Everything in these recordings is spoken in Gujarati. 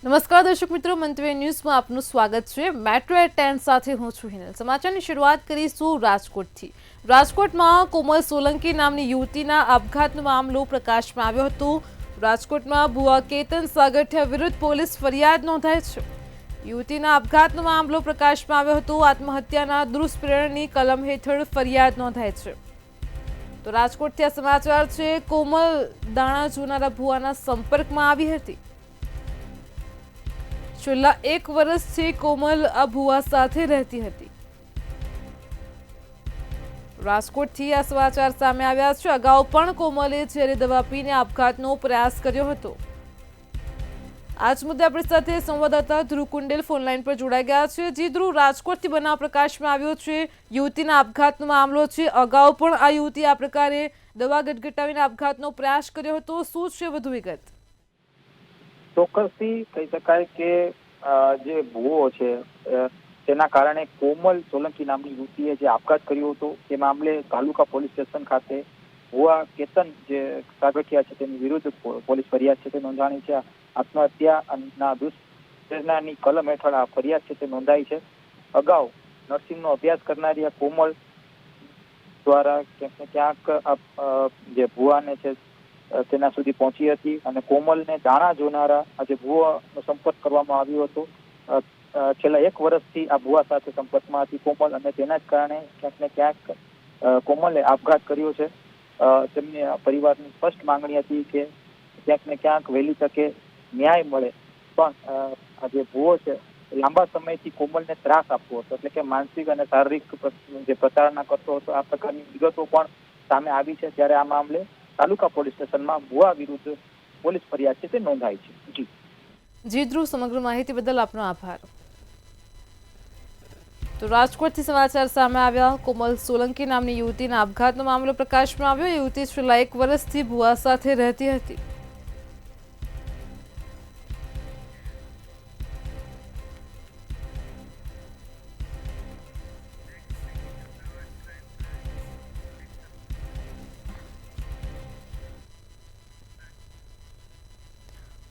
નમસ્કાર દર્શક મિત્રો, મંતવ્ય ન્યૂઝમાં આપનું સ્વાગત છે। મેટ્રો એટ 10 સાથે હું છું હિનલ। સમાચારની શરૂઆત કરીશું રાજકોટથી। રાજકોટમાં કોમલ સોલંકી નામની યુવતીના આપઘાતનો મામલો પ્રકાશમાં આવ્યો હતો। રાજકોટમાં ભુવા કેતન સાગઠિયા વિરુદ્ધ પોલીસ ફરિયાદ નોંધાઈ છે। યુવતીના આપઘાતનો મામલો પ્રકાશમાં આવ્યો હતો। આત્મહત્યાના દુષ્પ્રેરણની કલમ હેઠળ ફરિયાદ નોંધાઈ છે। તો રાજકોટથી આ સમાચાર છે। કોમલ દાણા જોનારા ભુવાના સંપર્કમાં આવી હતી। છેલ્લા 1 વર્ષથી કોમલ આ ભુવા સાથે રહેતી હતી। રાજકોટથી આ સમાચાર સામે આવ્યા છે। અગાઉ પણ કોમલે ઝેરી દવા પીને આપઘાતનો પ્રયાસ કર્યો હતો। આજ મુદ્દે આપણી સાથે સંવાદદાતા ધ્રુવ કુંડેલ ફોનલાઈન પર જોડાઈ ગયા છે। જી ધ્રુવ, રાજકોટથી બનાવ પ્રકાશમાં આવ્યો છે। યુવતીના આપઘાતનો મામલો છે। અગાઉ પણ આ યુવતી આ પ્રકારે દવા ગટગટાવીને આપઘાતનો પ્રયાસ કર્યો હતો। શું છે વધુ વિગત? ચોક્કસથી કહી શકાય કે જે ભૂવો છે તેના કારણે કોમલ સોલંકી નામની યુવતીએ જે આપઘાત કર્યો હતો તે મામલે તાલુકા પોલીસ સ્ટેશન ખાતે ભુવા કેતન જે સાગઠિયા છે તેની વિરુદ્ધ પોલીસ ફરિયાદ છે તે નોંધાણી છે। આત્મહત્યાના દુષ્પ્રેરણાની કલમ હેઠળ આ ફરિયાદ છે તે નોંધાઈ છે। અગાઉ નર્સિંગનો અભ્યાસ કરનારી આ કોમલ દ્વારા ક્યાંક ને ક્યાંક જે ભુવાને છે તેના સુધી પહોંચી હતી અને કોમલને દાણા જોનારા આજે ભુવાનો સંપર્ક કરવામાં આવ્યો હતો। છેલ્લા 1 વર્ષથી આ ભુવા સાથે સંપર્કમાં હતી કોમલ અને તેના જ કારણે ક્યાંક ને ક્યાંક કોમલે આપઘાત કર્યો છે। તેમની પરિવારની સ્પષ્ટ માંગણી હતી કે ક્યાંક ને ક્યાંક વહેલી તકે ન્યાય મળે, પણ આ જે ભુવો છે લાંબા સમયથી કોમલને ત્રાસ આપતો હતો, એટલે કે માનસિક અને શારીરિક જે પ્રતાડના કરતો હતો। આ પ્રકારની વિગતો પણ સામે આવી છે। ત્યારે આ મામલે તાલુકા પોલીસ સ્ટેશનમાં ભુવા વિરુદ્ધ પોલીસ ફરિયાદ છે તે નોંધાઈ છે। જી ધ્રુવ, સમગ્ર માહિતી બદલ આપનો આભાર। તો રાજકોટથી સમાચાર સામે આવ્યા। કોમલ સોલંકી નામની યુવતીના આપઘાતનો મામલો પ્રકાશમાં આવ્યો। યુવતી છેલ્લા 1 વર્ષથી ભુવા સાથે રહેતી હતી।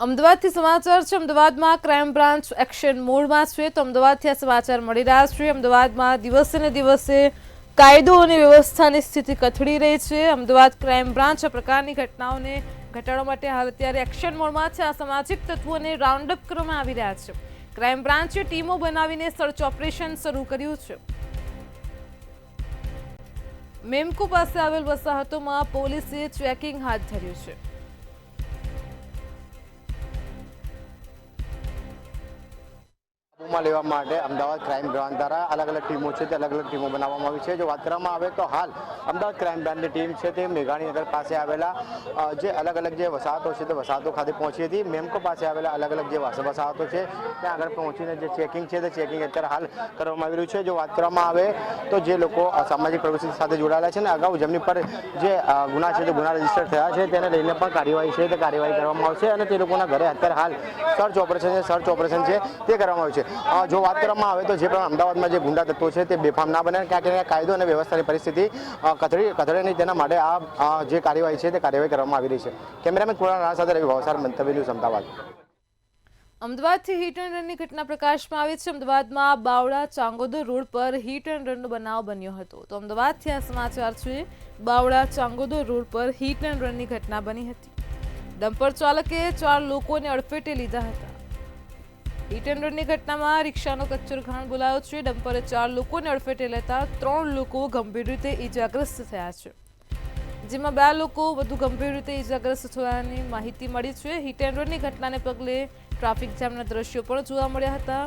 અમદાવાદથી સમાચાર છે। અમદાવાદમાં ક્રાઇમ બ્રાન્ચ એક્શન મોડમાં છે। તો અમદાવાદથી આ સમાચાર મળી રહ્યા છે। અમદાવાદમાં દિવસે ને દિવસે કાયદો અને વ્યવસ્થાની સ્થિતિ કથળી રહી છે। અમદાવાદ ક્રાઇમ બ્રાન્ચ આ પ્રકારની ઘટનાઓને ઘટાડવા માટે હાલ અત્યારે એક્શન મોડમાં છે। અસામાજિક તત્વોને રાઉન્ડ અપ કરવામાં આવી રહ્યા છે। ક્રાઇમ બ્રાન્ચે ટીમો બનાવીને સર્ચ ઓપરેશન શરૂ કર્યું છે। મેમકો પાસે આવેલ વસાહતોમાં પોલીસે ચેકિંગ હાથ ધર્યું છે। માં લેવા માટે અમદાવાદ ક્રાઇમ બ્રાન્ચ દ્વારા અલગ અલગ ટીમો છે તે અલગ અલગ ટીમો બનાવવામાં આવી છે। જો વાત કરવામાં આવે તો હાલ અમદાવાદ ક્રાઇમ બ્રાન્ચની ટીમ છે તે મેઘાણીનગર પાસે આવેલા જે અલગ અલગ જે વસાહતો છે તે વસાહતો ખાતે પહોંચી હતી। મેમકો પાસે આવેલા અલગ અલગ જે વસાહતો છે ત્યાં આગળ પહોંચીને જે ચેકિંગ છે તે ચેકિંગ અત્યારે હાલ કરવામાં આવી રહ્યું છે। જો વાત કરવામાં આવે તો જે લોકો સામાજિક પ્રવૃત્તિ સાથે જોડાયેલા છે ને અગાઉ જેમની પર જે ગુના છે તે ગુના રજીસ્ટર થયા છે તેને લઈને પણ કાર્યવાહી છે તે કાર્યવાહી કરવામાં આવશે અને તે લોકોના ઘરે અત્યારે હાલ સર્ચ ઓપરેશન છે તે કરવામાં આવ્યું છે। જો વાત કરવામાં આવે તો જે પણ અમદાવાદમાં જે ગુંડા તત્વો છે તે બેફામ ના બને, ક્યાંક કાયદો અને વ્યવસ્થાની પરિસ્થિતિ કથળે નહીં, તેના માટે આ જે કાર્યવાહી છે તે કાર્યવાહી કરવામાં આવી રહી છે। કેમેરામેન કુણાલ રાણા સાથે રવિ ભાવસાર, મંતવ્ય ન્યૂઝ, અમદાવાદ। અમદાવાદથી હિટ એન્ડ રનની ઘટના પ્રકાશમાં આવી છે। અમદાવાદમાં બાવળા ચાંગોદર રોડ પર હિટ એન્ડ રનનો બનાવ બન્યો હતો। તો અમદાવાદથી આ સમાચાર છે। બાવળા ચાંગોદર રોડ પર હિટ એન્ડ રનની ઘટના બની હતી। ડમ્પર ચાલકે 4 લોકોને અડફેટે લીધા હતા। હિટ એન્ડ રનની ઘટનામાં રિક્ષાનો કચ્ચરઘાણ બોલાયો છે। ડમ્પરે 4 લોકોને અડફેટે લેતા 3 લોકો ગંભીર રીતે ઈજાગ્રસ્ત થયા છે, જેમાં 2 લોકો વધુ ગંભીર રીતે ઈજાગ્રસ્ત થયાની માહિતી મળી છે। હિટ એન્ડ રનની ઘટનાને પગલે ટ્રાફિક જામના દ્રશ્યો પણ જોવા મળ્યા હતા।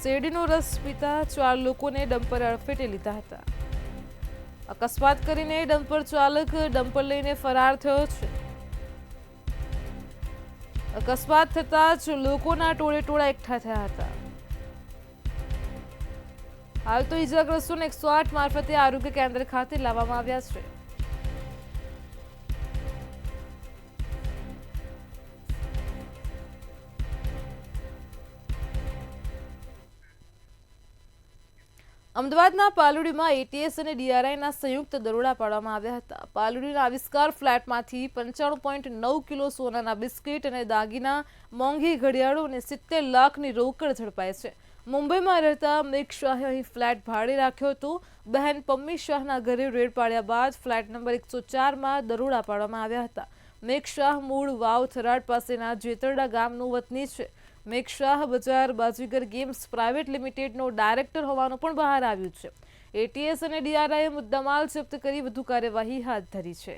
શેરડીનો રસ પીતા 4 લોકોને ડમ્પરે અડફેટે લીધા હતા। અકસ્માત કરીને ડમ્પર ચાલક ડમ્પર લઈને ફરાર થયો છે। અકસ્માત થતાં જ લોકોના ટોળે એકઠા થયા હતા। હાલ તો ઈજાગ્રસ્તોને 108 મારફતે આરોગ્ય કેન્દ્ર ખાતે લાવવામાં આવ્યા છે। અમદાવાદના પાલુડીમાં એટીએસ અને ડીઆરઆઈના સંયુક્ત દરોડા પાડવામાં આવ્યા હતા. પાલુડીના આવિષ્કાર ફ્લેટમાંથી 95.9 કિલો સોનાના બિસ્કિટ અને દાગીના, મોંઘી ઘડિયાળો અને 70 લાખની રોકડ ઝડપાઈ છે. મુંબઈમાં રહેતા મેઘ શાહે અહીં ફ્લેટ ભાડે રાખ્યો હતો. બહેન પમ્મી શાહના ઘરે રેડ પાડ્યા બાદ ફ્લેટ નંબર 104માં દરોડા પાડવામાં આવ્યા હતા. મેઘ શાહ મૂળ વાવ થરાદ પાસેના જેતરડા ગામનું વતની છે. મેઘ શાહ બજાર બાજીગર ગેમ્સ પ્રાઇવેટ લિમિટેડનો ડાયરેક્ટર હોવાનું પણ બહાર આવ્યું છે. એટીએસ અને ડીઆરઆઈએ મુદ્દામાલ જપ્ત કરી વધુ કાર્યવાહી હાથ ધરી છે.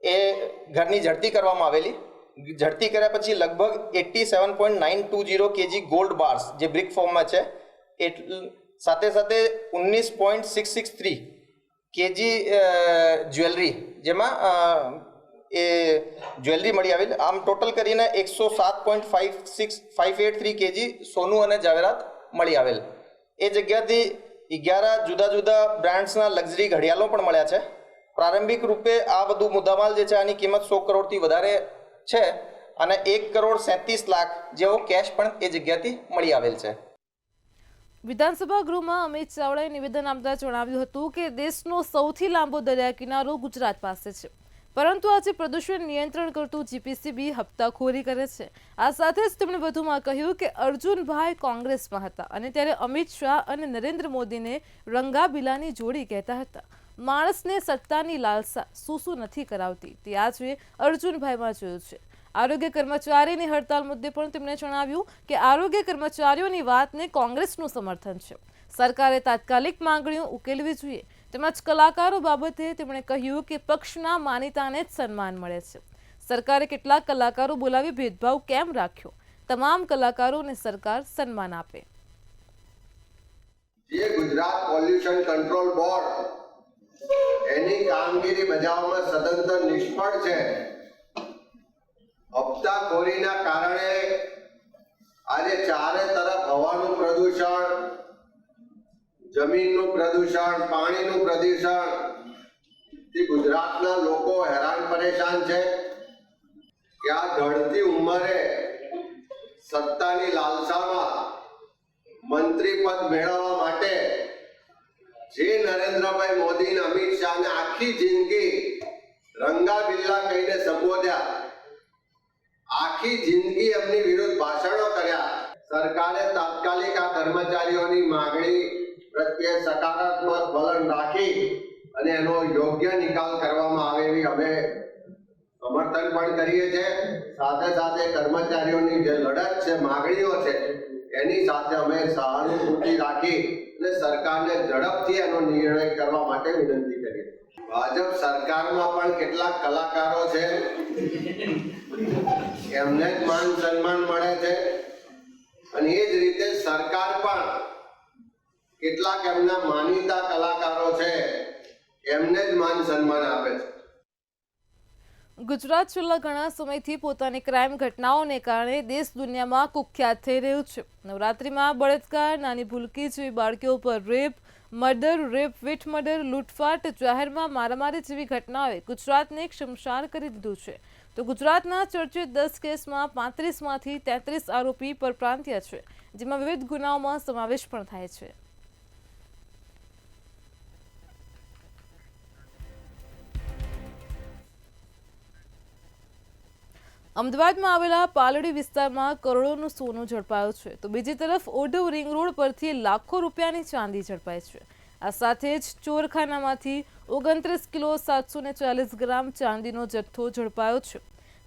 એ ઘરની ઝડપી કરવામાં આવેલી. ઝડપી કર્યા પછી લગભગ 87.920 કેજી ગોલ્ડ બાર્સ જે બ્રિક ફોર્મમાં છે, સાથે સાથે 19.663 કેજી જ્વેલરી, જેમાં એ જ્વેલરી મળી આવેલ. આમ ટોટલ કરીને 107.583 કેજી સોનું અને ઝવેરાત મળી આવેલ. એ જગ્યાથી 11 જુદા જુદા બ્રાન્ડ્સના લક્ઝરી ઘડિયાળો પણ મળ્યા છે. પ્રારંભિક રૂપે આ બધું મુદ્દામાલ જે છે આની કિંમત 100 કરોડથી વધારે છે અને 1,37,00,000 જેવો કેશ પણ એ જગ્યાથી મળી આવેલ છે. વિધાનસભા ગૃહમાં અમિત ચાવડાએ નિવેદન આપતા જણાવ્યું હતું કે દેશનો સૌથી લાંબો દરિયા કિનારો ગુજરાત પાસે છે, પરંતુ આજે પ્રદૂષણ નિયંત્રણ કરતું જીપીસીબી હપ્તાખોરી કરે છે. આ સાથે જ તેમણે વધુમાં કહ્યું કે અર્જુનભાઈ કોંગ્રેસમાં હતા અને ત્યારે અમિત શાહ અને નરેન્દ્ર મોદીને રંગાબીલાની જોડી કહેતા હતા. માણસને સત્તાની લાલસા શું નથી કરાવતી તે આજે અર્જુનભાઈમાં જોયું છે. આરોગ્ય કર્મચારીની હડતાલ મુદ્દે પણ તેમણે જણાવ્યું કે આરોગ્ય કર્મચારીઓની વાતને કોંગ્રેસનું સમર્થન છે. સરકારે તાત્કાલિક માંગણીઓ ઉકેલવી જોઈએ. તેમજ કલાકારો બાબતે તેમણે કહ્યું કે પક્ષના માનીતાને જ સન્માન મળે છે. સરકારે કેટલાક કલાકારો બોલાવી ભેદભાવ કેમ રાખ્યો? તમામ કલાકારોને સરકાર સન્માન આપે. જે ગુજરાત પોલ્યુશન કંટ્રોલ બોર્ડ એની કામગીરી બજાવવામાં સદંતર નિષ્ફળ છે. હપ્તાખોરીના કારણે આજે ચારે તરફ હવાનું પ્રદૂષણ, જમીનનું પ્રદૂષણ, પાણીનું પ્રદૂષણ થી ગુજરાતના લોકો હેરાન પરેશાન છે. કે આ ઢળતી ઉંમરે સત્તાની લાલસામાં મંત્રી પદ મેળવવા માટે જે નરેન્દ્રભાઈ મોદી અને અમિત શાહને આખી જિંદગી રંગાબિલ્લા કહીને સંબોધ્યા, આખી જિંદગી એમની વિરુદ્ધ ભાષણો કર્યા. સરકારે તાત્કાલિક આ કર્મચારીઓની માંગણી પ્રત્યે સકારાત્મક વલણ રાખી અને એનો યોગ્ય નિકાલ કરવામાં આવે એવી અમે સમર્થન પણ કરીએ છીએ. સાથે સાથે કર્મચારીઓની જે લડત છે, માંગણીઓ છે, એની સાથે અમે સહાનુભૂતિ રાખી અને સરકારને ઝડપથી એનો નિર્ણય કરવા માટે વિનંતી કરીએ. ભાજપ સરકારમાં પણ કેટલાક કલાકારો છે, એમને જ માન સન્માન મળે છે અને એ જ રીતે સરકાર પણ કેટલાક એમના માનીતા કલાકારો છે એમને જ માન સન્માન આપે છે. ગુજરાત છેલ્લા ઘણા સમયથી પોતાની ક્રાઇમ ઘટનાઓને કારણે દેશ દુનિયામાં કુખ્યાત થઈ રહ્યું છે. નવરાત્રિમાં બળાત્કાર, નાની ભૂલકી જેવી બાળકીઓ પર rape, murder, rape with murder, લૂંટફાટ, જાહેરમાં મારામારી જેવી ઘટનાઓએ ગુજરાતને શમશાન કરી દીધું છે. તો ગુજરાતના ચર્ચિત 10 કેસમાં 35માંથી 33 આરોપી પરપ્રાંતીય છે, જેમાં વિવિધ ગુનાઓમાં સમાવેશ પણ થાય છે. અમદાવાદમાં આવેલા પાલડી વિસ્તારમાં કરોડોનું સોનું ઝડપાયું છે, તો બીજી તરફ ઓઢવ રિંગ રોડ પરથી લાખો રૂપિયાની ચાંદી ઝડપાઈ છે. આ સાથે જ ચોરખાનામાંથી 29 કિલો 740 ગ્રામ ચાંદીનો જથ્થો ઝડપાયો છે.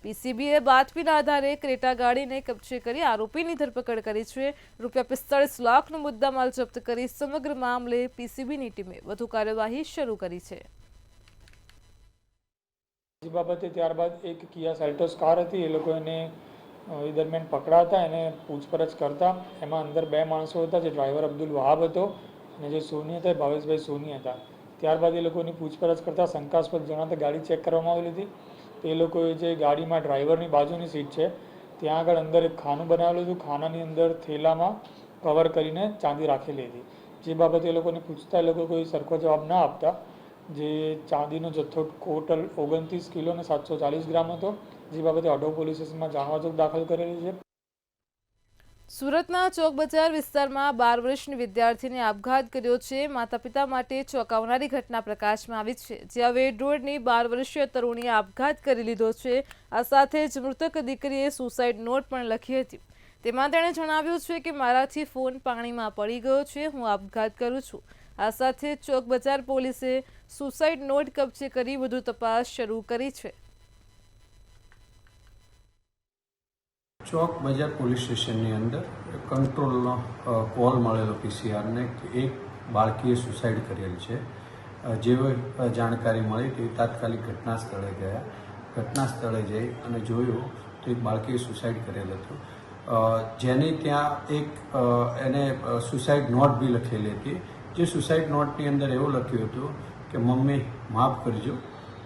પીસીબીએ બાતમીના આધારે ક્રેટા ગાડીને કબજે કરી આરોપીની ધરપકડ કરી છે. ₹45 લાખનો મુદ્દામાલ જપ્ત કરી સમગ્ર મામલે પીસીબીની ટીમે વધુ કાર્યવાહી શરૂ કરી છે. એ બાબતે ત્યારબાદ એક કિયા સેલ્ટોસ કાર હતી, એ લોકો એને એ દરમિયાન પકડાતા એને પૂછપરછ કરતા એમાં અંદર 2 માણસો હતા, જે ડ્રાઈવર અબ્દુલ વહાબ હતો અને જે સોની હતા એ ભાવેશભાઈ સોની હતા. ત્યારબાદ એ લોકોની પૂછપરછ કરતા શંકાસ્પદ જણાતા ગાડી ચેક કરવામાં આવેલી હતી. તો એ લોકોએ જે ગાડીમાં ડ્રાઈવરની બાજુની સીટ છે ત્યાં આગળ અંદર એક ખાનું બનાવેલું હતું, ખાનાની અંદર થેલામાં કવર કરીને ચાંદી રાખેલી હતી. જે બાબતે એ લોકોને પૂછતા એ લોકો કોઈ સરખો જવાબ ના આપતા જે ચાંદીનો જથ્થો ટોટલ 29 કિલો અને 740 ગ્રામ હતો, જે બાબતે અઢવ પોલીસ સ્ટેશનમાં જાણવાજોગ દાખલ કરેલી છે. સુરતના ચોક બજાર વિસ્તારમાં 12 વર્ષની વિદ્યાર્થીને આપઘાત કર્યો છે. માતા પિતા માટે ચોંકાવનારી ઘટના પ્રકાશમાં આવી છે, જ્યાં વેડ રોડની 12 વર્ષીય તરુણીએ આપઘાત કરી લીધો છે. આ સાથે જ મૃતક દીકરીએ સુસાઇડ નોટ પણ લખી હતી. તેમાં તેણે જણાવ્યું છે કે મારાથી ફોન પાણીમાં પડી ગયો છે, હું આપઘાત કરું છું. આ સાથે ચોક બજાર પોલીસે સુસાઇડ નોટ કબજે કરી વધુ તપાસ શરૂ કરી છે. ચોક બજાર પોલીસ સ્ટેશનની અંદર કંટ્રોલનો કોલ મળેલો પીસીઆરને કે એક બાળકીએ સુસાઇડ કરેલ છે. જેવી જાણકારી મળી તે તાત્કાલિક ઘટના સ્થળે ગયા. ઘટના સ્થળે જઈ અને જોયું તો એક બાળકીએ સુસાઇડ કરેલ હતું, જેની ત્યાં એક એને સુસાઇડ નોટ બી લખેલી હતી. જે સુસાઇડ નોટની અંદર એવું લખ્યું હતું કે મમ્મી માફ કરજો,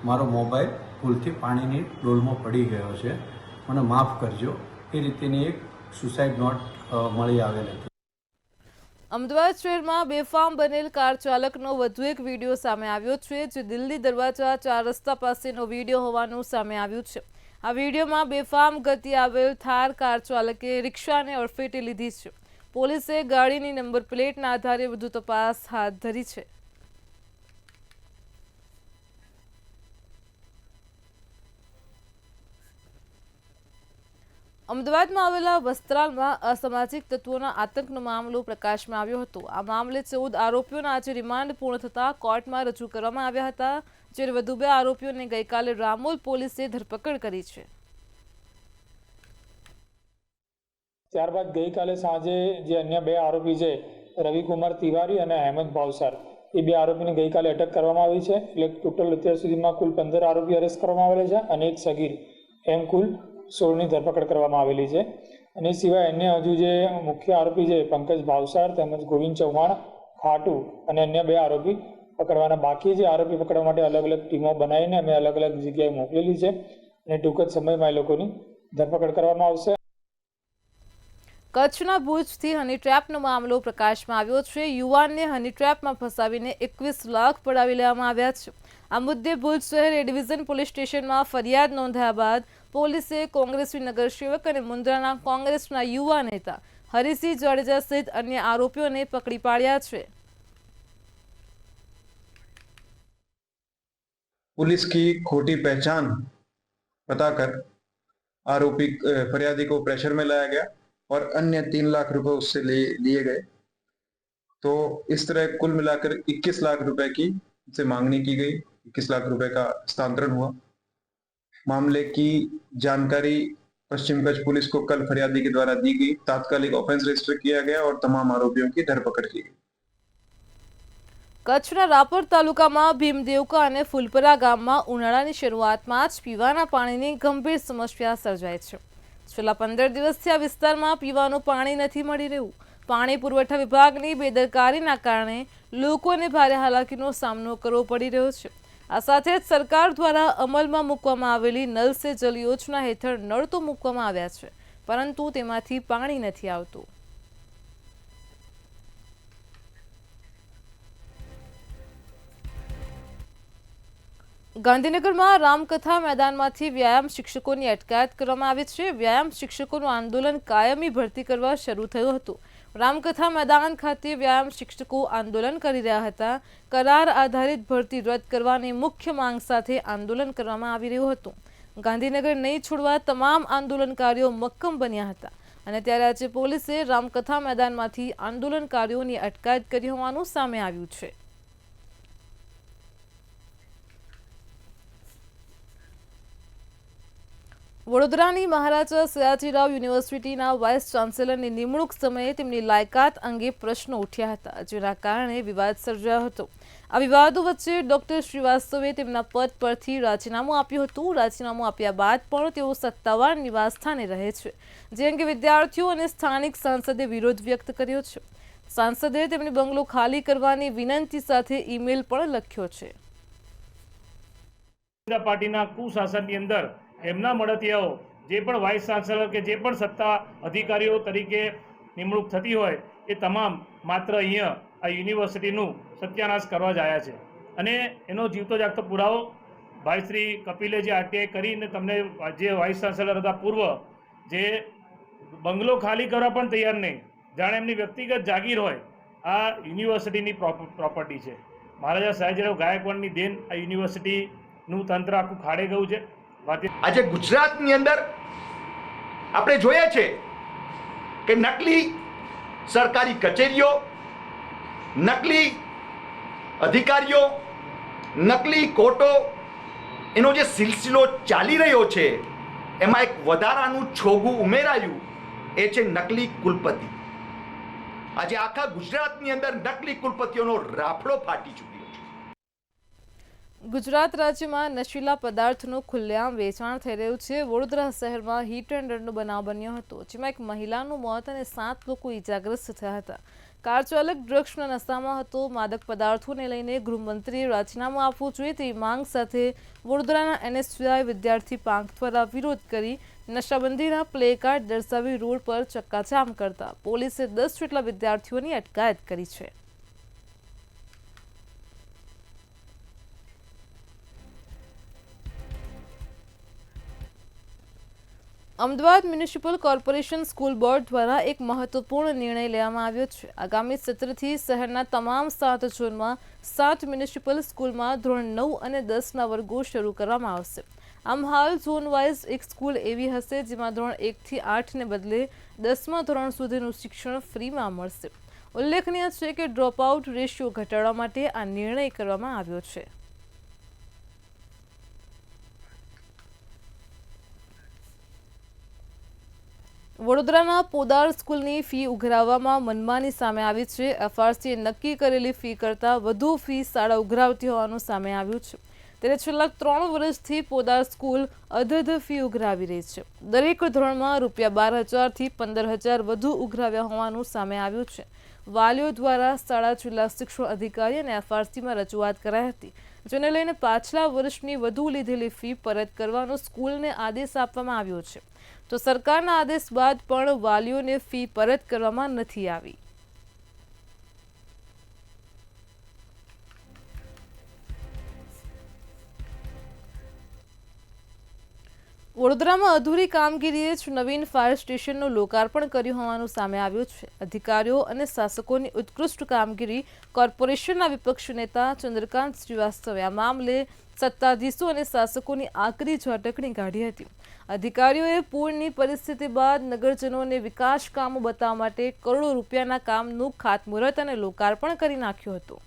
મારો મોબાઈલ ભૂલથી પાણીની ડોલમાં પડી ગયો છે, મને માફ કરજો. એ રીતેની એક સુસાઇડ નોટ મળી આવેલ હતી. અમદાવાદ શહેરમાં બેફામ બનેલ કાર ચાલકનો વધુ એક વિડીયો સામે આવ્યો છે, જે દિલ્હી દરવાજા 4 રસ્તા પાસેનો વિડીયો હોવાનું સામે આવ્યું છે. આ વિડીયોમાં બેફામ ગતિ આવેલ થાર કાર ચાલકે રિક્ષાને અડફેટે લીધી છે. પોલીસે ગાડીની નંબર પ્લેટના આધારે વધુ તપાસ હાથ ધરી છે. અમદાવાદમાં આવેલા વસ્ત્રાલમાં અસામાજિક તત્વોના આતંકનો મામલો પ્રકાશમાં આવ્યો હતો. આ મામલે 14 આરોપીઓના આજે રિમાન્ડ પૂર્ણ થતા કોર્ટમાં રજૂ કરવામાં આવ્યા હતા, જ્યારે વધુ 2 આરોપીઓને ગઈકાલે રામોલ પોલીસે ધરપકડ કરી છે. ત્યારબાદ ગઈકાલે સાંજે જે અન્ય 2 આરોપી છે, રવિકુમાર તિવારી અને અહેમદ ભાવસાર, એ 2 આરોપીને ગઈકાલે અટક કરવામાં આવી છે. એટલે ટોટલ અત્યાર સુધીમાં કુલ 15 આરોપી અરેસ્ટ કરવામાં આવેલા છે અને એક સગીર, એમ કુલ 16ની ધરપકડ કરવામાં આવેલી છે. અને સિવાય અન્ય હજુ જે મુખ્ય આરોપી છે પંકજ ભાવસાર તેમજ ગોવિંદ ચૌહાણ ખાટુ અને અન્ય 2 આરોપી પકડવાના બાકી છે. આરોપી પકડવા માટે અલગ અલગ ટીમો બનાવીને અમે અલગ અલગ જગ્યાએ મોકલેલી છે અને ટૂંક જ સમયમાં એ લોકોની ધરપકડ કરવામાં આવશે. કચ્છના ભુજથી હની ટ્રેપનો મામલો પ્રકાશમાં આવ્યો છે. યુવાનને હની ટ્રેપમાં ફસાવીને 21 લાખ પડાવી લેવામાં આવ્યા છે. આ મુદ્દે ભુજ શહેર એ ડિવિઝન પોલીસ સ્ટેશનમાં ફરિયાદ નોંધાયા બાદ પોલીસે કોંગ્રેસી નગરસેવક અને મુન્દ્રાના કોંગ્રેસના યુવા નેતા હરિસિંહ જાડેજા સહિત અન્ય આરોપીઓને પકડી પાડ્યા છે. पुलिस की खोटी पहचान बताकर आरोपी फरियादी को प्रेशर में लाया गया और अन्य 3 लाख रुपए उससे लिए गए. तो इस तरह कुल मिलाकर 21 लाख रुपए की से मांगनी की गई. 21 लाख रुपए का हस्तांतरण हुआ. मामले की जानकारी पश्चिम कच्छ पुलिस को कल फरियादी के द्वारा दी गई. तात्कालिक ऑफेंस रजिस्टर किया गया और तमाम आरोपियों की धरपकड़ की गई. કચ્છના રાપર તાલુકામાં ભીમદેવકા અને ફૂલપરા ગામમાં ઉનાળાની શરૂઆતમાં જ પીવાના પાણીની ગંભીર સમસ્યા સર્જાય છે. છેલ્લા 15 દિવસથી આ વિસ્તારમાં પીવાનું પાણી નથી મળી રહ્યું. પાણી પુરવઠા વિભાગની બેદરકારીના કારણે લોકોને ભારે હાલાકીનો સામનો કરવો પડી રહ્યો છે. આ સાથે જ સરકાર દ્વારા અમલમાં મૂકવામાં આવેલી નલ સે જલ યોજના હેઠળ નળ તો મૂકવામાં આવ્યા છે, પરંતુ તેમાંથી પાણી નથી આવતું. ગાંધીનગરમાં રામકથા મેદાનમાંથી વ્યાયામ શિક્ષકોની અટકાયત કરવામાં આવી છે. વ્યાયામ શિક્ષકોનું આંદોલન કાયમી ભરતી કરવા શરૂ થયું હતું. રામકથા મેદાન ખાતે વ્યાયામ શિક્ષકો આંદોલન કરી રહ્યા હતા. કરાર આધારિત ભરતી રદ કરવાની મુખ્ય માંગ સાથે આંદોલન કરવામાં આવી રહ્યું હતું. ગાંધીનગર નહીં છોડવા તમામ આંદોલનકારીઓ મક્કમ બન્યા હતા અને ત્યારે આજે પોલીસે રામકથા મેદાનમાંથી આંદોલનકારીઓની અટકાયત કરી હોવાનું સામે આવ્યું છે. વડોદરાની મહારાજા સયાજીરાવ યુનિવર્સિટીના વાઇસ ચાન્સેલરની નિમણૂક સમયે તેમની લાયકાત અંગે પ્રશ્નો ઉઠ્યા હતા, જેના કારણે વિવાદ સર્જાયો હતો. આ વિવાદો વચ્ચે ડોક્ટર શ્રીવાસ્તવે તેમના પદ પરથી રાજીનામું આપ્યું હતું. રાજીનામું આપ્યા બાદ પણ તેઓ સત્તાવાર નિવાસસ્થાને રહે છે, જે અંગે વિદ્યાર્થીઓ અને સ્થાનિક સાંસદે વિરોધ વ્યક્ત કર્યો છે. સાંસદે તેમની બંગલો ખાલી કરવાની વિનંતી સાથે ઈમેલ પણ લખ્યો છે. પાર્ટીના કુશાસનની અંદર એમના મળતિયાઓ જે પણ વાઇસ ચાન્સેલર કે જે પણ સત્તા અધિકારીઓ તરીકે નિમણૂક થતી હોય એ તમામ માત્ર અહીંયા આ યુનિવર્સિટીનું સત્યાનાશ કરવા જ આવ્યા છે. અને એનો જીવતો જાગતો પુરાવો ભાઈ શ્રી કપિલે જે આરટીઆઈ કરીને તમને જે વાઇસ ચાન્સેલર હતા પૂર્વ, જે બંગલો ખાલી કરવા પણ તૈયાર નહીં, જાણે એમની વ્યક્તિગત જાગીર હોય. આ યુનિવર્સિટીની પ્રોપર્ટી છે. મહારાજા સયાજીરાવ ગાયકવાડની દેન આ યુનિવર્સિટીનું તંત્ર આખું ખાડે ગયું છે. આજે ગુજરાતની અંદર આપણે જોઈએ છે કે નકલી સરકારી કચેરીઓ, નકલી અધિકારીઓ, નકલી કોર્ટો, એનો જે સિલસિલો ચાલી રહ્યો છે એમાં એક વધારાનું છોગું ઉમેરાયું, એ છે નકલી કુલપતિ. આજે આખા ગુજરાતની અંદર નકલી કુલપતિઓનો રાફડો ફાટી ચૂક્યો છે. ગુજરાત રાજ્યમાં નશીલા પદાર્થનું ખુલ્લેઆમ વેચાણ થઈ રહ્યું છે. વડોદરા શહેરમાં હિટ એન્ડ રનનો બનાવ બન્યો હતો, જેમાં એક મહિલાનું મોત અને 7 લોકો ઈજાગ્રસ્ત થયા હતા. કાર ચાલક ડ્રગ્સના નશામાં હતો. માદક પદાર્થોને લઈને ગૃહમંત્રીએ રાજીનામું આપવું જોઈએ તેવી માંગ સાથે વડોદરાના NSUI વિદ્યાર્થી પાંખ દ્વારા વિરોધ કરી નશાબંધીના પ્લે કાર્ડ દર્શાવી રોડ પર ચક્કાજામ કરતા પોલીસે 10 જેટલા વિદ્યાર્થીઓની અટકાયત કરી છે. Ahmedabad municipal corporation school board દ્વારા એક મહત્વપૂર્ણ નિર્ણય લેવામાં આવ્યો છે. આગામી સત્રથી શહેરના તમામ 7 ઝોનમાં 7 મ્યુનિસિપલ સ્કૂલમાં ધોરણ 9 અને 10ના વર્ગો શરૂ કરવામાં આવશે. આમ હાલ ઝોન વાઇઝ એક સ્કૂલ એવી હશે જેમાં ધોરણ 1 થી 8 ને બદલે 10મા ધોરણ સુધીનું શિક્ષણ ફ્રીમાં મળશે. ઉલ્લેખનીય છે કે ડ્રોપ આઉટ રેશિયો ઘટાડવા માટે આ નિર્ણય કરવામાં આવ્યો છે. વડોદરાના પોદાર સ્કૂલની ફી ઉઘરાવવામાં મનમાની સામે આવી છે. FRCએ નક્કી કરેલી ફી કરતાં વધુ ફી શાળા ઉઘરાવતી હોવાનું સામે આવ્યું છે. ત્યારે છેલ્લા 3 વર્ષથી પોદાર સ્કૂલ અધધ ફી ઉઘરાવી રહી છે. દરેક ધોરણમાં ₹12,000 થી 15,000 વધુ ઉઘરાવ્યા હોવાનું સામે આવ્યું છે. વાલીઓ દ્વારા શાળા જિલ્લા શિક્ષણ અધિકારી અને FRCમાં રજૂઆત કરાઈ હતી, જેને લઈને પાછલા વર્ષની વધુ લીધેલી ફી પરત કરવાનો સ્કૂલને આદેશ આપવામાં આવ્યો છે. તો સરકારના આદેશ બાદ પણ વાલીઓને ફી પરત કરવામાં નથી આવી. વડોદરામાં અધૂરી કામગીરીએ જ નવીન ફાયર સ્ટેશનનું લોકાર્પણ કર્યું હોવાનું સામે આવ્યું છે. અધિકારીઓ અને શાસકોની ઉત્કૃષ્ટ કામગીરી કોર્પોરેશનના વિપક્ષ નેતા ચંદ્રકાંત શ્રીવાસ્તવે આ મામલે સત્તાધીશો અને શાસકોની આકરી ઝાટકણી કાઢી હતી. અધિકારીઓએ પૂરની પરિસ્થિતિ બાદ નગરજનોને વિકાસ કામો બતાવવા માટે કરોડો રૂપિયાના કામનું ખાતમુહૂર્ત અને લોકાર્પણ કરી નાખ્યું હતું.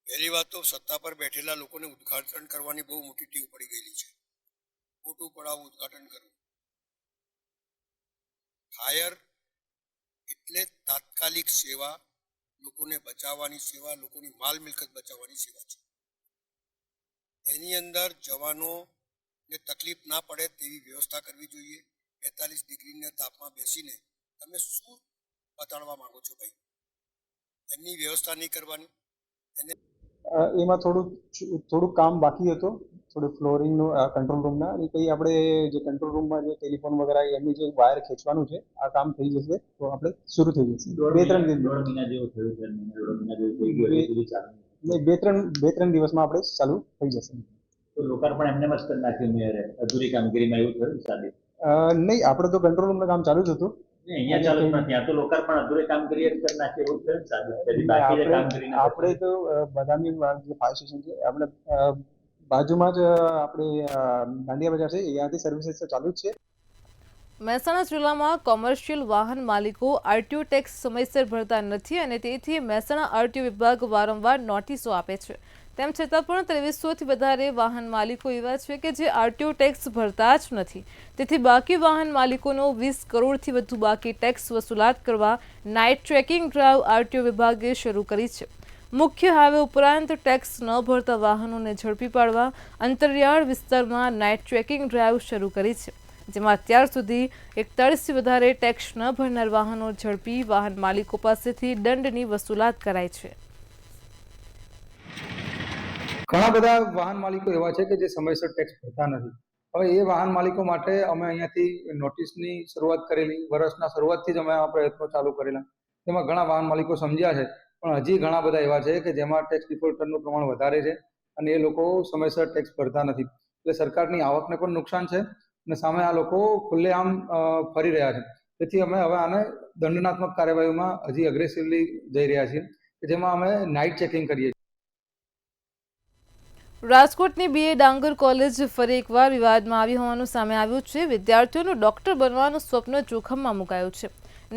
પહેલી વાત તો સત્તા પર બેઠેલા લોકોને ઉદ્ઘાટન કરવાની બહુ મોટી ટેવ પડી ગયેલી છે. ખોટું પડાવું, ઉદ્ઘાટન કરવું. ફાયર એટલે તાત્કાલિક સેવા, લોકોને બચાવવાની સેવા, લોકોની માલ મિલકત બચાવવાની સેવા છે. એની અંદર જવાનોને તકલીફ ના પડે તેવી વ્યવસ્થા કરવી જોઈએ. 45 ડિગ્રીના તાપમાં બેસીને તમે શું બતાડવા માંગો છો ભાઈ? એમની વ્યવસ્થા નહીં કરવાની. એમાં થોડુંક કામ બાકી હતું, થોડું ફ્લોરિંગનું કંટ્રોલ રૂમના એ કંઈ આપણે જે કંટ્રોલ રૂમમાં જે ટેલિફોન વગેરે એમની જે વાયર ખેંચવાનું છે આ કામ થઈ જશે તો આપણે શરૂ થઈ જશે. 2-3 દિવસમાં આપણે ચાલુ થઈ જશે. લોકાર્પણ એમને જ કરી નાખ્યું મેયરે અધૂરી કામગીરીમાં એવું થયું સાહેબ? નહીં, આપણે તો કંટ્રોલ રૂમનું કામ ચાલુ જ હતું. અહીંયા ચાલુ જ નથી, આ તો લોકાર્પણ અધૂરી કામગીરી કરી નાખી એવું થયું સાહેબ. આપણે તો બદામી જે ફાયર સ્ટેશન છે આપણે બાજુમાં જ આપણે દાંડિયા બજાર છે અહીંયાથી સર્વિસીસ ચાલુ જ છે. મહેસાણા જિલ્લામાં કોમર્શિયલ વાહન માલિકો RTO ટેક્સ સમયસર ભરતા નથી અને તેથી મહેસાણા RTO વિભાગ વારંવાર નોટિસો આપે છે. તેમ છતાં પણ 2300થી વધારે વાહન માલિકો એવા છે કે જે RTO ટેક્સ ભરતા જ નથી. તેથી બાકી વાહન માલિકોનો 20 કરોડથી વધુ બાકી ટેક્સ વસૂલાત કરવા નાઇટ ટ્રેકિંગ ડ્રાઈવ RTO વિભાગે શરૂ કરી છે. મુખ્ય હાઈવે ઉપરાંત ટેક્સ ન ભરતા વાહનોને ઝડપી પાડવા અંતરિયાળ વિસ્તારમાં નાઇટ ટ્રેકિંગ ડ્રાઈવ શરૂ કરી છે, જેમાં અત્યાર સુધી 41થી વધારે ટેક્સ ન ભરનાર વાહનો ઝડપી વાહન માલિકો પાસેથી દંડની વસૂલાત કરાઈ છે. ઘણા બધા વાહન માલિકો એવા છે કે જે સમયસર ટેક્સ ભરતા નથી. હવે એ વાહન માલિકો માટે અમે અહીંયાથી નોટિસની શરૂઆત કરેલી, વર્ષના શરૂઆતથી જ અમે આ પ્રયત્નો ચાલુ કરેલા. તેમાં ઘણા વાહન માલિકો સમજ્યા છે, પણ હજી ઘણા બધા એવા છે કે જેમાં ટેક્સ ડિફોલ્ટરનું પ્રમાણ વધારે છે અને એ લોકો સમયસર ટેક્સ ભરતા નથી. એટલે સરકારની આવકને પણ નુકસાન છે અને સામે આ લોકો ખુલ્લેઆમ ફરી રહ્યા છે. તેથી અમે હવે આને દંડનાત્મક કાર્યવાહીમાં હજી અગ્રેસિવલી જઈ રહ્યા છીએ કે જેમાં અમે નાઇટ ચેકિંગ કરીએ છીએ. રાજકોટની BA ડાંગર કોલેજ ફરી એકવાર વિવાદમાં આવી હોવાનું સામે આવ્યું છે. વિદ્યાર્થીઓનું ડોક્ટર બનવાનું સ્વપ્ન જોખમમાં મુકાયું છે.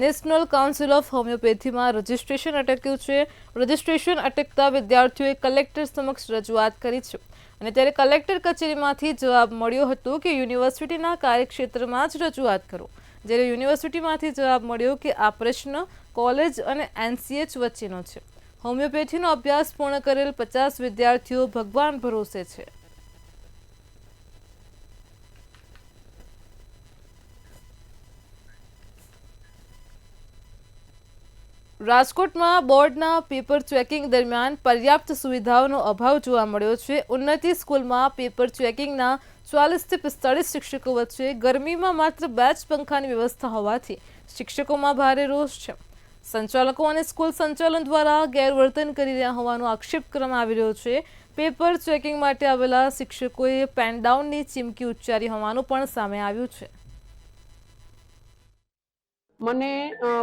નેશનલ કાઉન્સિલ ઓફ હોમિયોપેથીમાં રજિસ્ટ્રેશન અટક્યું છે. રજિસ્ટ્રેશન અટકતા વિદ્યાર્થીઓએ કલેક્ટર સમક્ષ રજૂઆત કરી છે અને ત્યારે કલેક્ટર કચેરીમાંથી જવાબ મળ્યો હતો કે યુનિવર્સિટીના કાર્યક્ષેત્રમાં જ રજૂઆત કરો. જ્યારે યુનિવર્સિટીમાંથી જવાબ મળ્યો કે આ પ્રશ્ન કોલેજ અને NCH વચ્ચેનો છે. હોમિયોપેથીનો અભ્યાસ પૂર્ણ કરેલ 50 વિદ્યાર્થીઓ ભગવાન ભરોસે છે. રાજકોટમાં બોર્ડના પેપર ચેકિંગ દરમિયાન પર્યાપ્ત સુવિધાઓનો અભાવ જોવા મળ્યો છે. ઉન્નતિ સ્કૂલમાં પેપર ચેકિંગના 40 થી 45 શિક્ષકો વચ્ચે ગરમીમાં માત્ર 2 જ પંખાની વ્યવસ્થા હોવાથી શિક્ષકોમાં ભારે રોષ છે. સંચાલકો અને સ્કૂલ સંચાલન દ્વારા ગેરવર્તન કરી રહ્યા હોવાનો આક્ષેપ કરવામાં આવી રહ્યો છે. પેપર ચેકિંગ માટે આવેલા શિક્ષકોએ પેન ડાઉનની ચીમકી ઉચ્ચારી હોવાનું પણ સામે આવ્યું છે. મને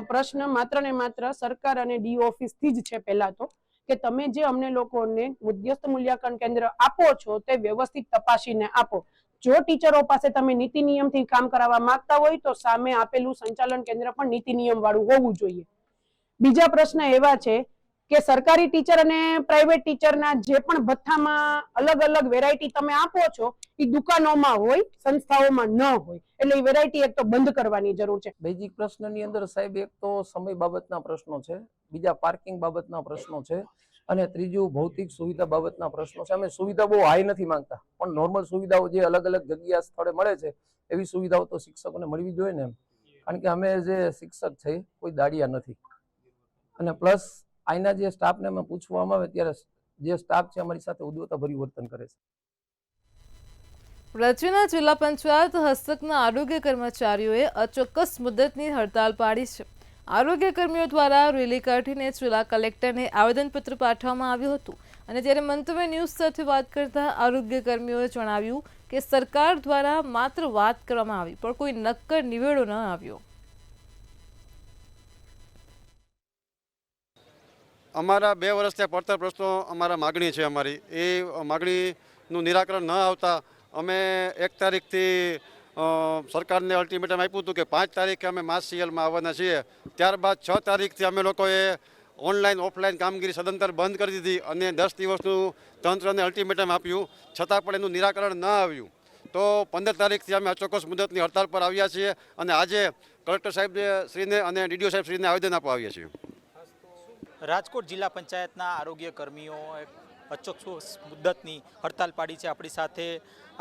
પ્રશ્ન માત્ર ને માત્ર સરકાર અને ડીઓ ઓફિસથી જ છે. પહેલા તો કે તમે જે અમને લોકોને મધ્યસ્થ મૂલ્યાંકન કેન્દ્ર આપો છો તે વ્યવસ્થિત તપાસીને આપો. જો ટીચરો પાસે તમે નીતિ નિયમથી કામ કરાવવા માંગતા હોય તો સામે આપેલું સંચાલન કેન્દ્ર પણ નીતિ નિયમ વાળું હોવું જોઈએ. બીજા પ્રશ્ન એવા છે કે સરકારી ટીચર અને પ્રાઇવેટ ટીચરના જે પણ ભથ્થામાં અલગ અલગ વેરાયટી તમે આપો છો એ દુકાનોમાં હોય, સંસ્થાઓમાં ન હોય. એટલે એ વેરાયટી એક તો બંધ કરવાની જરૂર છે. બેઝિક પ્રશ્નની અંદર સાહેબ એક તો સમય બાબતના પ્રશ્નો છે, બીજા પાર્કિંગ બાબતના પ્રશ્નો છે અને ત્રીજું ભૌતિક સુવિધા બાબતના પ્રશ્નો છે. અમે સુવિધા બહુ હાઈ નથી માંગતા, પણ નોર્મલ સુવિધાઓ જે અલગ અલગ જગ્યા સ્થળે મળે છે એવી સુવિધાઓ તો શિક્ષકોને મળવી જોઈએ ને. કારણ કે અમે જે શિક્ષક છે કોઈ દાડિયા નથી. અને પ્લસ અહીંના જે સ્ટાફને અમે પૂછવામાં આવે ત્યારે જે સ્ટાફ છે અમારી સાથે ઉદ્ધતભર્યું વર્તન કરે છે. રાજ્યના જિલ્લા પંચાયત હસ્તકના આરોગ્ય કર્મચારીઓએ અચોક્કસ મુદ્દતની હડતાલ પાડી છે. આરોગ્ય કર્મીઓ દ્વારા રેલી કાઢીને જિલ્લા કલેક્ટરને આવેદનપત્ર પાઠવવામાં આવ્યું હતું અને ત્યારે મંતવ્ય ન્યૂઝ સાથે વાત કરતા આરોગ્ય કર્મીઓએ જણાવ્યું કે સરકાર દ્વારા માત્ર વાત કરવામાં આવી પણ કોઈ નક્કર નિવેડો ન આવ્યો. અમારા 2 વર્ષથી પડતર પ્રશ્નો અમારા માગણી છે. અમારી એ માગણીનું નિરાકરણ ન આવતા અમે 1 તારીખથી સરકારને અલ્ટિમેટમ આપ્યું હતું કે 5 તારીખે અમે માસ સીએલમાં આવવાના છીએ. ત્યારબાદ 6 તારીખથી અમે લોકોએ ઓનલાઈન ઓફલાઈન કામગીરી સદંતર બંધ કરી દીધી અને 10 દિવસનું તંત્રને અલ્ટિમેટમ આપ્યું, છતાં પણ એનું નિરાકરણ ન આવ્યું. તો 15 તારીખથી અમે અચોક્કસ મુદતની હડતાલ પર આવ્યા છીએ અને આજે કલેક્ટર સાહેબ શ્રીને અને ડીડીઓ સાહેબ શ્રીને આવેદન આપવા આવ્યા છીએ. રાજકોટ જિલ્લા પંચાયતના આરોગ્ય કર્મીઓ અચોક્કસ મુદ્દતની હડતાલ પાડી છે. આપણી સાથે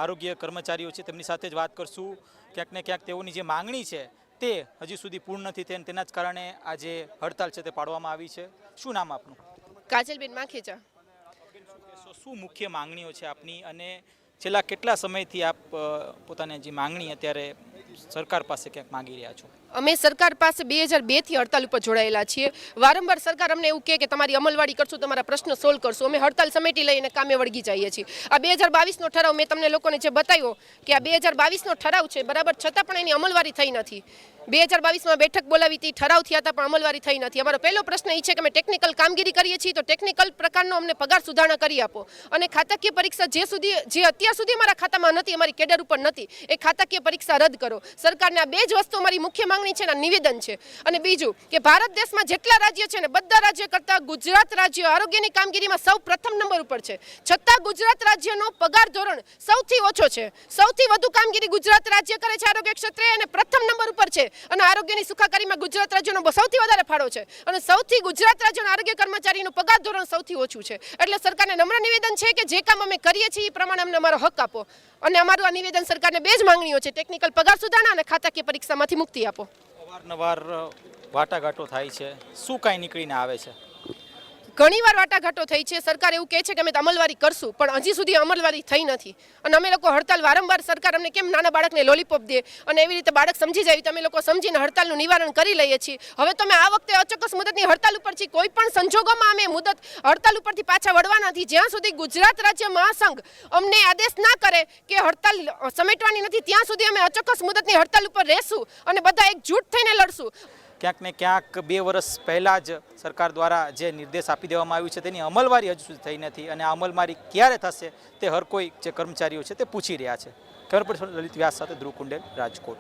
આરોગ્ય કર્મચારીઓ છે, તેમની સાથે જ વાત કરશું. ક્યાંક ને ક્યાંક તેઓની જે માંગણી છે તે હજી સુધી પૂર્ણ નથી થઈ, તેના જ કારણે આ જે હડતાલ છે તે પાડવામાં આવી છે. શું નામ આપનું? કાજલબેન માખીજા. શું મુખ્ય માંગણીઓ છે આપની અને છેલ્લા કેટલા સમયથી આપ પોતાની જે માંગણી અત્યારે સરકાર પાસે ક્યાંક માંગી રહ્યા છો? અમે સરકાર પાસે 2002થી હડતાલ ઉપર જોડાયેલા છીએ. વારંવાર સરકાર અમને એવું કહે કે તમારી અમલવારી કરશું, તમારા પ્રશ્ન સોલ્વ કરશું. અમે હડતાલ સમેટી લઈને કામે વળગી જઈએ છીએ. આ 2022નો ઠરાવ મેં તમને લોકોને જે બતાવ્યો કે આ 2022નો ઠરાવ છે બરાબર, છતાં પણ એની અમલવારી થઈ નથી. 2022માં બેઠક બોલાવી હતી, ઠરાવ થયા હતા પણ અમલવારી થઈ નથી. અમારો પહેલો પ્રશ્ન એ છે કે અમે ટેકનિકલ કામગીરી કરીએ છીએ તો ટેકનિકલ પ્રકારનો અમને પગાર સુધારણા કરી આપો અને ખાતાકીય પરીક્ષા જે અત્યાર સુધી અમારા ખાતામાં નથી, અમારી કેડર ઉપર નથી, એ ખાતાકીય પરીક્ષા રદ કરો. સરકારને આ 2 જ વસ્તુ અમારી મુખ્ય માંગણી છે, નિવેદન છે. અને બીજું કે ભારત દેશમાં જેટલા રાજ્ય છે ને બધા રાજ્ય કરતાં ગુજરાત રાજ્ય આરોગ્યની કામગીરીમાં સૌ પ્રથમ નંબર ઉપર છે, છતાં ગુજરાત રાજ્યનો પગાર ધોરણ સૌથી ઓછો છે. સૌથી વધુ કામગીરી ગુજરાત રાજ્ય કરે છે આરોગ્ય ક્ષેત્રે અને પ્રથમ નંબર ઉપર છે. અને આરોગ્યની સુખાકારીમાં ગુજરાત રાજ્યનો સૌથી વધારે ફાળો છે અને સૌથી ગુજરાત રાજ્યના આરોગ્ય કર્મચારીનું પગાર ધોરણ સૌથી ઓછું છે. એટલે સરકારને નમ્ર નિવેદન છે કે જે કામ અમે કરીએ છીએ એ પ્રમાણે અમને અમારો હક આપો. અને અમારું આ નિવેદન સરકારને 2 જ માંગણીઓ છે, ટેકનિકલ પગાર સુધારણા અને ખાતાકીય પરીક્ષામાંથી મુક્તિ આપો. અવારનવાર વાટાઘાટો થાય છે, શું કાંઈ નીકળીને આવે છે? ઘણીવાર વાટાઘાટો થઈ છે, સરકાર એવું કહે છે કે અમે અમલવારી કરશું, પણ હજી સુધી અમલવારી થઈ નથી. અને અમે લોકો હડતાલ વારંવાર, સરકાર અમને કેમ નાના બાળકને લોલીપોપ દે અને એવી રીતે બાળક સમજી જાય તો અમે લોકો સમજીને હડતાલનું નિવારણ કરી લઈએ છીએ. હવે તો અમે આ વખતે અચોક્કસ મુદતની હડતાલ ઉપર છીએ. કોઈ પણ સંજોગોમાં અમે મુદત હડતાલ ઉપરથી પાછા વળવા નથી જ્યાં સુધી ગુજરાત રાજ્ય મહાસંઘ અમને આદેશ ના કરે કે હડતાલ સમેટવાની નથી, ત્યાં સુધી અમે અચોક્કસ મુદતની હડતાલ ઉપર રહેશું અને બધા એકજૂટ થઈને લડશું. ક્યાંક ને ક્યાંક 2 વર્ષ પહેલાં જ સરકાર દ્વારા જે નિર્દેશ આપી દેવામાં આવ્યું છે તેની અમલવારી હજુ સુધી થઈ નથી અને આ અમલવારી ક્યારે થશે તે હર કોઈ જે કર્મચારીઓ છે તે પૂછી રહ્યા છે. કેમેરા પર્સન લલિત વ્યાસ સાથે ધ્રુવ કુંડેલ, રાજકોટ.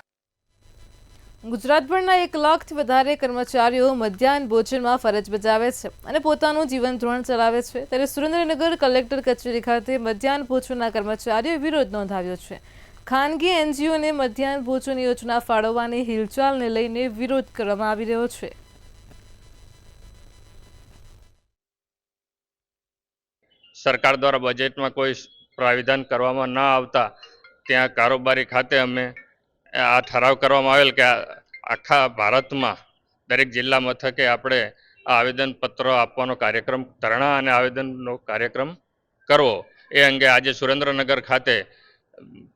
ગુજરાતભરના 1 લાખથી વધારે કર્મચારીઓ મધ્યાહન ભોજનમાં ફરજ બજાવે છે અને પોતાનું જીવન ધોરણ ચલાવે છે. ત્યારે સુરેન્દ્રનગર કલેક્ટર કચેરી ખાતે મધ્યાહન ભોજનના કર્મચારીઓએ વિરોધ નોંધાવ્યો છે. ખાનગી એનજીઓને મધ્યાહન ભોજન યોજના ફાળવવાની હિલચાલને લઈને વિરોધ કરવામાં આવી રહ્યો છે. સરકાર દ્વારા બજેટમાં કોઈ પ્રાવિધાન કરવામાં ન આવતા ત્યાં કારોબારી ખાતે અમે આ ઠરાવ કરવામાં આવેલ કે આખા ભારતમાં દરેક જિલ્લા મથકે આપણે આ આવેદનપત્રો આપવાનો કાર્યક્રમ, ધરણા અને આવેદનનો કાર્યક્રમ કરવો. એ અંગે આજે સુરેન્દ્રનગર ખાતે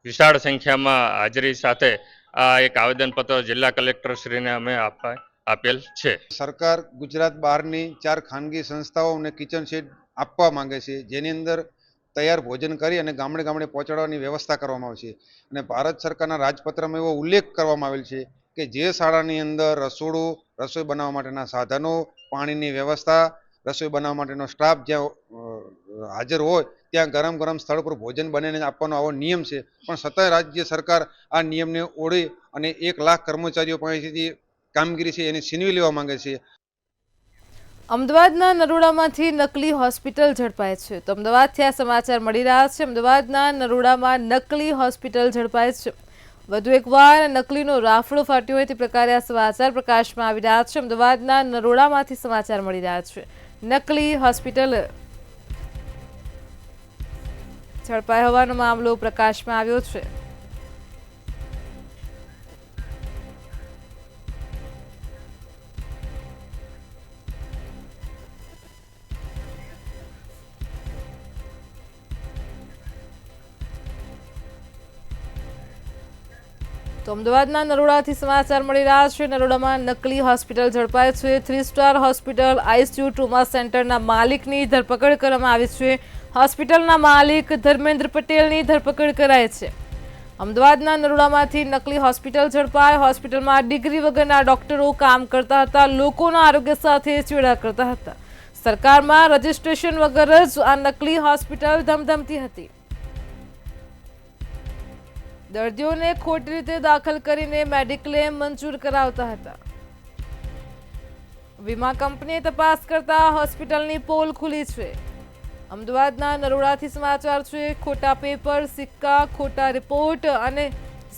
વિશાળ સંખ્યામાં હાજરી સાથે આ એક આવેદનપત્ર જિલ્લા કલેક્ટરશ્રીને અમે આપેલ છે. સરકાર ગુજરાત બહારની 4 ખાનગી સંસ્થાઓને કિચન સેટ આપવા માંગે છે, જેની અંદર તૈયાર ભોજન કરી અને ગામડે ગામડે પહોંચાડવાની વ્યવસ્થા કરવામાં આવશે. અને ભારત સરકારના રાજપત્રમાં એવો ઉલ્લેખ કરવામાં આવેલ છે કે જે શાળાની અંદર રસોડું, રસોઈ બનાવવા માટેના સાધનો, પાણીની વ્યવસ્થા, રસોઈ બનાવવા માટેનો સ્ટાફ જ્યાં હાજર હોય ત્યાં ગરમ ગરમ સ્થળ પર ભોજન બનાવીને આપવાનો આવો નિયમ છે. પણ છતાંય રાજ્ય સરકાર આ નિયમને ઓળી અને 1 લાખ કર્મચારીઓ પાસેથી કામગીરી છે એની છીનવી લેવા માંગે છે. અમદાવાદના નરોડામાંથી નકલી હોસ્પિટલ ઝડપાય છે. તો અમદાવાદથી આ સમાચાર મળી રહ્યા છે. અમદાવાદના નરોડામાં નકલી હોસ્પિટલ ઝડપાય છે. વધુ એકવાર નકલીનો રાફડો ફાટ્યો હોય તે પ્રકારે આ સમાચાર પ્રકાશમાં આવી રહ્યા છે. અમદાવાદના નરોડામાંથી સમાચાર મળી રહ્યા છે. નકલી હોસ્પિટલ ઝડપાઈ હોવાનો મામલો પ્રકાશમાં આવ્યો છે. તો અમદાવાદના નરોડાથી સમાચાર મળી રહ્યા છે. નરોડામાં નકલી હોસ્પિટલ ઝડપાય છે. 3 સ્ટાર હોસ્પિટલ આઈસીયુ ટ્રોમા સેન્ટરના માલિકની ધરપકડ કરવામાં આવી છે. હોસ્પિટલના માલિક ધર્મેન્દ્ર પટેલની ધરપકડ કરાઈ છે. અમદાવાદના નરોડામાંથી નકલી હોસ્પિટલ ઝડપાય. હોસ્પિટલમાં ડિગ્રી વગરના ડોક્ટરો કામ કરતા હતા, લોકોના આરોગ્ય સાથે ચેડા કરતા હતા. સરકારમાં રજીસ્ટ્રેશન વગર જ આ નકલી હોસ્પિટલ ધમધમતી હતી. દર્દીઓને ખોટી રીતે દાખલ કરીને મેડિક્લેમ મંજૂર કરાવતા હતા. વીમા કંપનીએ તપાસ કરતા હોસ્પિટલની પોલ ખુલી છે. અમદાવાદના નરોડાથી સમાચાર છે. ખોટા પેપર, સિક્કા, ખોટા રિપોર્ટ અને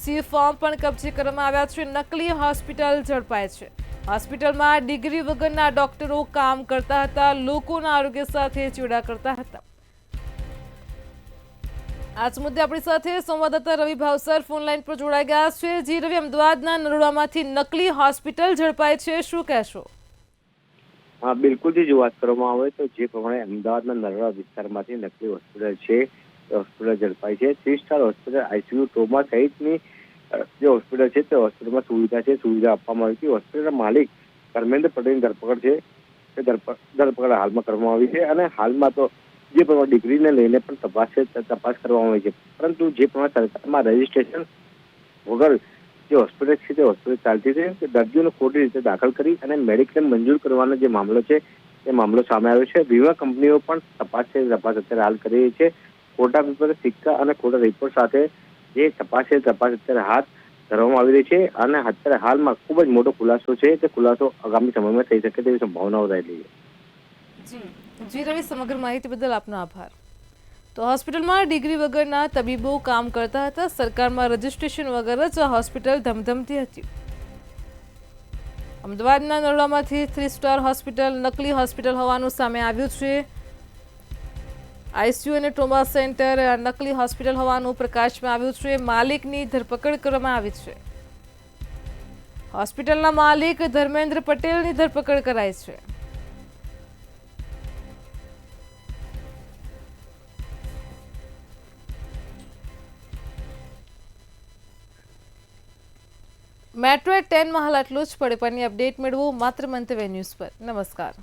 સી ફોર્મ પણ કબજે કરવામાં આવ્યા છે. નકલી હોસ્પિટલ ઝડપાય છે. હોસ્પિટલમાં ડિગ્રી વગરના ડોક્ટરો કામ કરતા હતા, લોકોના આરોગ્ય સાથે ચેડા કરતા હતા. આજ મુદ્દે આપણી સાથે સંવાદદાતા રવિ ભાવસર ફોન લાઈન પર જોડાઈ ગયા છે. જી રવિ, અમદાવાદના નરોડામાંથી નકલી હોસ્પિટલ ઝડપાય છે, શું કહેશો? હા, બિલકુલ જો વાત કરવામાં આવે તો જે પ્રમાણે અમદાવાદના નરોડા વિસ્તારમાંથી નકલી હોસ્પિટલ છે, હોસ્પિટલ ઝડપાઈ છે. 3 સ્ટાર હોસ્પિટલ આઈસીયુ ટ્રોમા સહિતની જે હોસ્પિટલ છે તે હોસ્પિટલમાં સુવિધા આપવામાં આવી હતી. હોસ્પિટલના માલિક ધર્મેન્દ્ર પટેલની ધરપકડ છે, તે ધરપકડ હાલમાં કરવામાં આવી છે. અને હાલમાં તો જે પ્રમાણે ડિગ્રીને લઈને પણ તપાસ કરવામાં આવી છે, પરંતુ જે પ્રમાણે સરકારમાં રજીસ્ટ્રેશન વગર જે હોસ્પિટલ છે તે હોસ્પિટલ ચાલતી છે, તે દર્દીઓને ખોટી રીતે દાખલ કરી અને મેડિક્લેમ મંજૂર કરવાનો જે મામલો છે તે મામલો સામે આવ્યો છે. વીમા કંપનીઓ પણ તપાસ અત્યારે હાલ કરી રહી છે. ખોટા પેપર, સિક્કા અને ખોટા રિપોર્ટ સાથે જે તપાસ અત્યારે હાથ ધરવામાં આવી રહી છે. અને અત્યારે હાલમાં ખૂબ જ મોટો ખુલાસો છે, તે ખુલાસો આગામી સમયમાં થઈ શકે તેવી સંભાવનાઓ રહેલી છે. જી રવિ, સમગ્ર માહિતી બદલ આપનો આભાર. તો હોસ્પિટલમાં ડિગ્રી વગરના તબીબો કામ કરતા હતા. સરકારમાં રજીસ્ટ્રેશન વગર જ હોસ્પિટલ ધમધમતી હતી. અમદાવાદના નરોડામાંથી 3 સ્ટાર હોસ્પિટલ નકલી હોસ્પિટલ હોવાનું સામે આવ્યું છે. આઈસીયુ અને ટ્રોમા સેન્ટર નકલી હોસ્પિટલ હોવાનું પ્રકાશમાં આવ્યું છે. માલિકની ધરપકડ કરવામાં આવી છે. હોસ્પિટલના માલિક ધર્મેન્દ્ર પટેલની ધરપકડ કરાઈ છે. મેટ્રો 10 માં હાલ આટલું જ. પડે પરની અપડેટ મેળવો માત્ર મંતવ્ય ન્યૂઝ પર. નમસ્કાર.